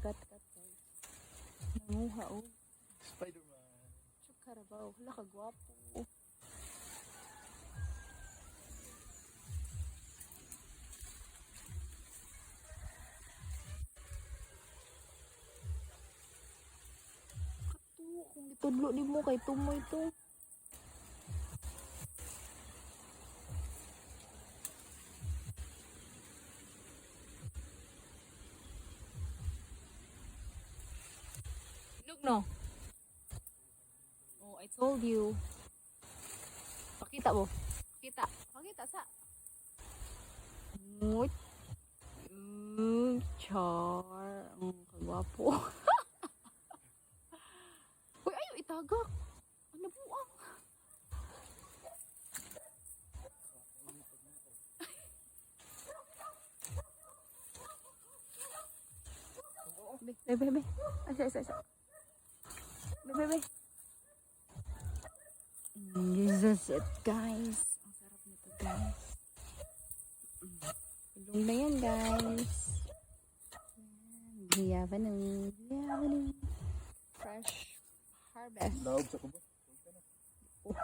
kat-kat guys. Nanguha oh. Spider-Man. Chuk Carabao. Hala ka gwapo. Kato, kung itudlo ni mo kay tumoy to. Look no. Oh, I told you. Pakita mo. Pakita. Pakita sa. Ngut. Char. Ang kagwapo. Uy, ayaw itagak. Ano buang? Be. Asa. Be. This is it, guys. Ang sarap nito, guys. Ilong na yan, guys. Guyavano. Fresh harvest. Laog sa kubo. Oh.